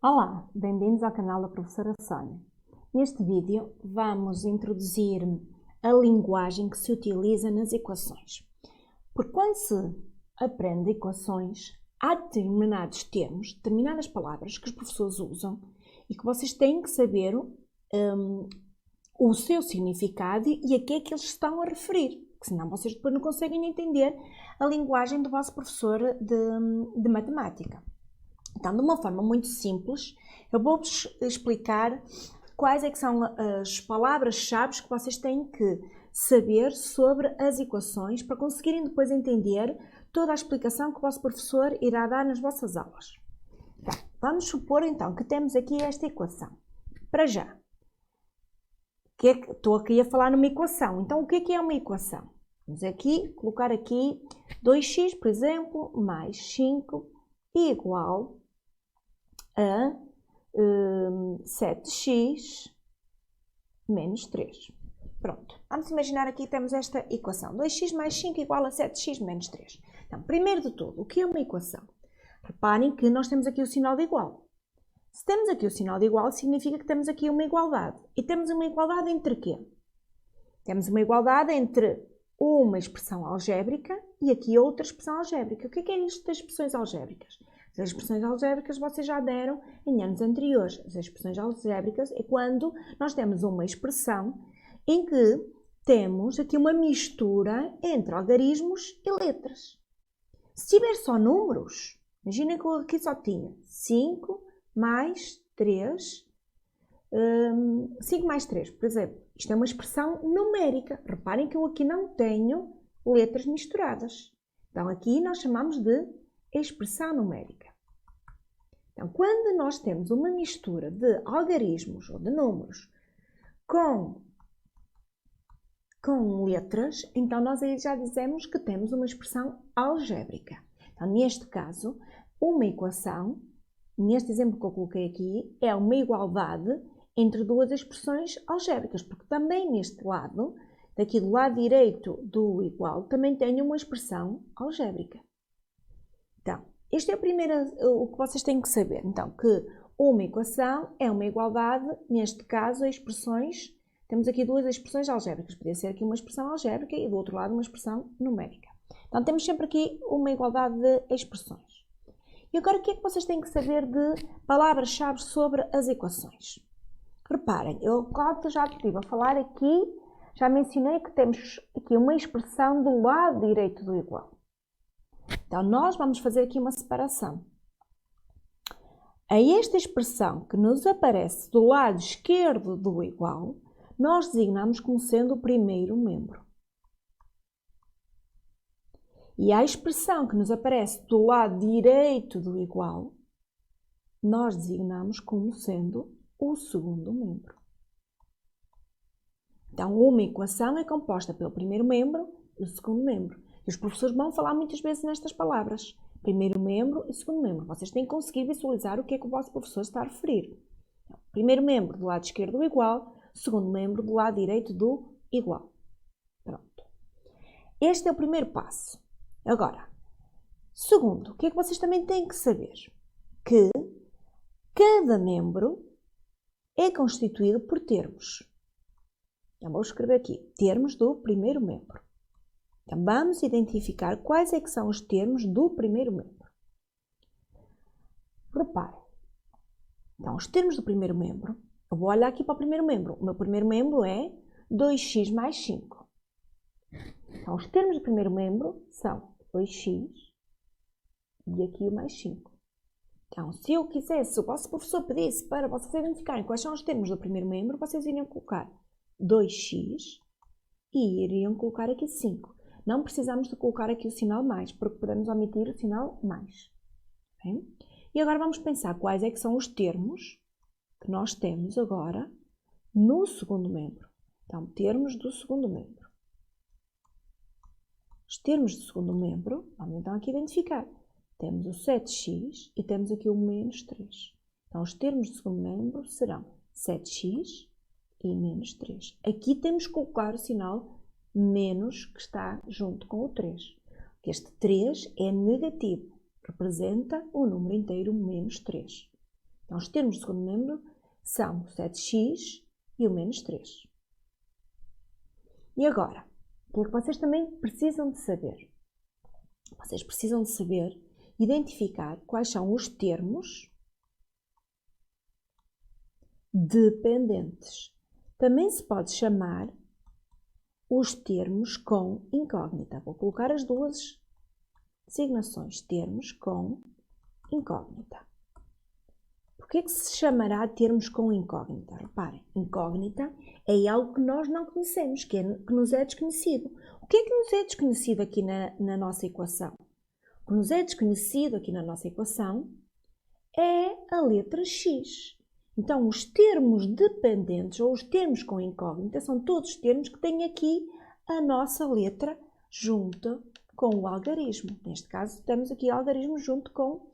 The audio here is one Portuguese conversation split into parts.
Olá, bem-vindos ao canal da professora Sónia. Neste vídeo vamos introduzir a linguagem que se utiliza nas equações. Porque quando se aprende equações, há determinados termos, determinadas palavras que os professores usam e que vocês têm que saber o seu significado e a que é que eles estão a referir, porque senão vocês depois não conseguem entender a linguagem do vosso professor de matemática. Então, de uma forma muito simples, eu vou-vos explicar quais é que são as palavras-chave que vocês têm que saber sobre as equações para conseguirem depois entender toda a explicação que o vosso professor irá dar nas vossas aulas. Então, vamos supor então que temos aqui esta equação. Para já, estou aqui a falar numa equação. Então, o que é uma equação? Vamos aqui, colocar aqui 2x, por exemplo, mais 5 igual a 7x menos 3. Pronto. Vamos imaginar aqui temos esta equação. 2x mais 5 igual a 7x menos 3. Então, primeiro de tudo, o que é uma equação? Reparem que nós temos aqui o sinal de igual. Se temos aqui o sinal de igual, significa que temos aqui uma igualdade. E temos uma igualdade entre quê? Temos uma igualdade entre uma expressão algébrica e aqui outra expressão algébrica. O que é isto das expressões algébricas? As expressões algébricas vocês já deram em anos anteriores. As expressões algébricas é quando nós temos uma expressão em que temos aqui uma mistura entre algarismos e letras. Se tiver só números, imaginem que eu aqui só tinha 5 mais 3, 5 mais 3, por exemplo. Isto é uma expressão numérica. Reparem que eu aqui não tenho letras misturadas. Então aqui nós chamamos de expressão numérica. Então, quando nós temos uma mistura de algarismos ou de números com letras, então nós aí já dizemos que temos uma expressão algébrica. Então, neste caso, uma equação, neste exemplo que eu coloquei aqui, é uma igualdade entre duas expressões algébricas, porque também neste lado, daqui do lado direito do igual, também tenho uma expressão algébrica. Então, este é o que vocês têm que saber. Então, que uma equação é uma igualdade, neste caso, a expressões. Temos aqui duas expressões algébricas. Podia ser aqui uma expressão algébrica e do outro lado uma expressão numérica. Então, temos sempre aqui uma igualdade de expressões. E agora, o que é que vocês têm que saber de palavras-chave sobre as equações? Reparem, eu, claro, já estive a falar aqui, já mencionei que temos aqui uma expressão do lado direito do igual. Então, nós vamos fazer aqui uma separação. A esta expressão que nos aparece do lado esquerdo do igual, nós designamos como sendo o primeiro membro. E a expressão que nos aparece do lado direito do igual, nós designamos como sendo o segundo membro. Então, uma equação é composta pelo primeiro membro e o segundo membro. E os professores vão falar muitas vezes nestas palavras. Primeiro membro e segundo membro. Vocês têm que conseguir visualizar o que é que o vosso professor está a referir. Então, primeiro membro do lado esquerdo do igual, segundo membro do lado direito do igual. Pronto. Este é o primeiro passo. Agora, segundo, o que é que vocês também têm que saber? Que cada membro é constituído por termos. Então, vou escrever aqui, termos do primeiro membro. Então, vamos identificar quais é que são os termos do primeiro membro. Reparem. Então, os termos do primeiro membro, eu vou olhar aqui para o primeiro membro. O meu primeiro membro é 2x mais 5. Então, os termos do primeiro membro são 2x e aqui o mais 5. Então, se eu quisesse, se o vosso professor pedisse para vocês identificarem quais são os termos do primeiro membro, vocês iriam colocar 2x e iriam colocar aqui 5. Não precisamos de colocar aqui o sinal mais, porque podemos omitir o sinal mais. Bem? E agora vamos pensar quais é que são os termos que nós temos agora no segundo membro. Então, termos do segundo membro. Os termos do segundo membro, vamos então aqui identificar. Temos o 7x e temos aqui o menos 3. Então, os termos do segundo membro serão 7x e menos 3. Aqui temos que colocar o sinal menos que está junto com o 3. Este 3 é negativo, representa o número inteiro menos 3. Então, os termos do segundo membro são o 7x e o menos 3. E agora, o que é que vocês também precisam de saber? Vocês precisam de saber identificar quais são os termos dependentes. Também se pode chamar os termos com incógnita. Vou colocar as duas designações, termos com incógnita. Por que se chamará termos com incógnita? Reparem, incógnita é algo que nós não conhecemos, que nos é desconhecido. O que é que nos é desconhecido aqui na nossa equação? O que nos é desconhecido aqui na nossa equação é a letra x. Então, os termos dependentes ou os termos com incógnita são todos os termos que têm aqui a nossa letra junto com o algarismo. Neste caso, temos aqui algarismo junto com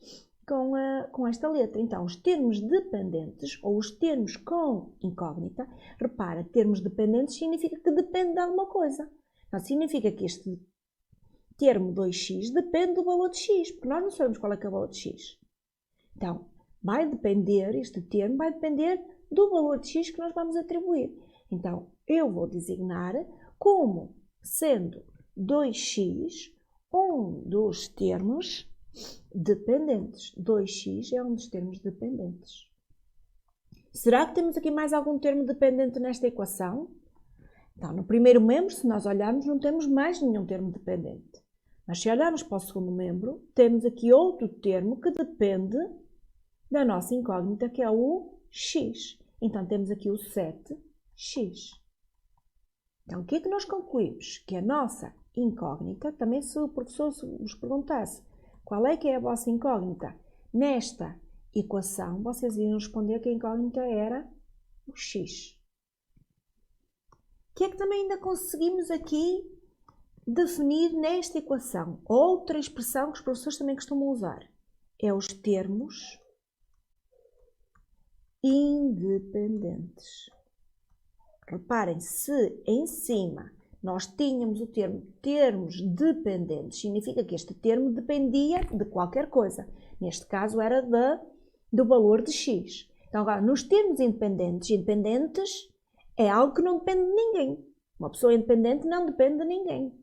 esta letra. Então, os termos dependentes ou os termos com incógnita, repara, termos dependentes significa que depende de alguma coisa. Então, significa que este termo 2x depende do valor de x, porque nós não sabemos qual é que é o valor de x. Então, este termo vai depender do valor de x que nós vamos atribuir. Então, eu vou designar como sendo 2x um dos termos dependentes. 2x é um dos termos dependentes. Será que temos aqui mais algum termo dependente nesta equação? Então, no primeiro membro, se nós olharmos, não temos mais nenhum termo dependente. Mas se olharmos para o segundo membro, temos aqui outro termo que depende da nossa incógnita, que é o x. Então, temos aqui o 7x. Então, o que é que nós concluímos? Que a nossa incógnita, também se o professor vos perguntasse qual é que é a vossa incógnita nesta equação, vocês iriam responder que a incógnita era o x. O que é que também ainda conseguimos aqui definir nesta equação? Outra expressão que os professores também costumam usar é os termos independentes. Reparem, se em cima nós tínhamos o termo termos dependentes, significa que este termo dependia de qualquer coisa. Neste caso era do valor de x. Então agora, nos termos independentes é algo que não depende de ninguém. Uma pessoa independente não depende de ninguém.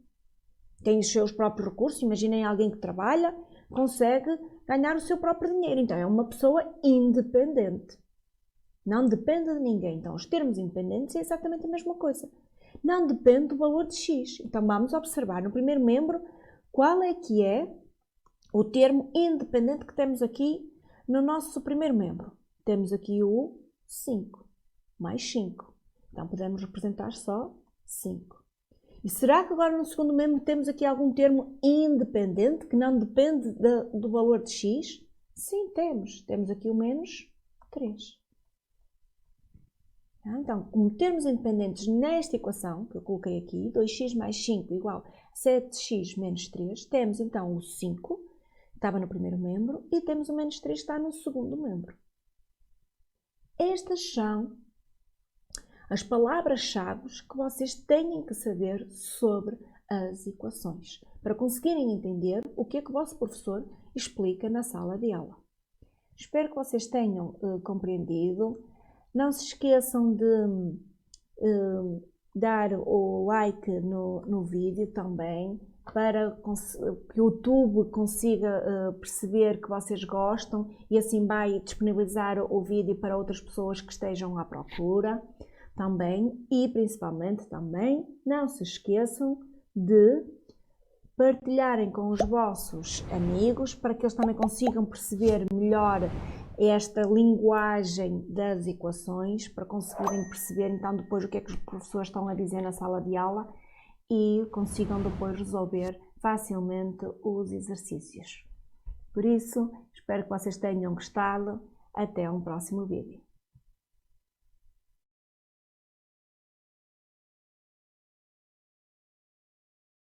Tem os seus próprios recursos. Imaginem alguém que trabalha, consegue ganhar o seu próprio dinheiro. Então é uma pessoa independente. Não depende de ninguém. Então, os termos independentes é exatamente a mesma coisa. Não depende do valor de x. Então, vamos observar no primeiro membro qual é que é o termo independente que temos aqui no nosso primeiro membro. Temos aqui o 5, mais 5. Então, podemos representar só 5. E será que agora no segundo membro temos aqui algum termo independente que não depende do valor de x? Sim, temos. Temos aqui o menos 3. Então, como termos independentes nesta equação, que eu coloquei aqui, 2x mais 5 igual a 7x menos 3, temos então o 5, que estava no primeiro membro, e temos o menos 3, que está no segundo membro. Estas são as palavras-chave que vocês têm que saber sobre as equações, para conseguirem entender o que é que o vosso professor explica na sala de aula. Espero que vocês tenham compreendido. Não se esqueçam de dar o like no vídeo também, para que o YouTube consiga perceber que vocês gostam e assim vai disponibilizar o vídeo para outras pessoas que estejam à procura também. E principalmente também não se esqueçam de partilharem com os vossos amigos para que eles também consigam perceber melhor esta linguagem das equações, para conseguirem perceber então depois o que é que os professores estão a dizer na sala de aula e consigam depois resolver facilmente os exercícios. Por isso, espero que vocês tenham gostado. Até um próximo vídeo.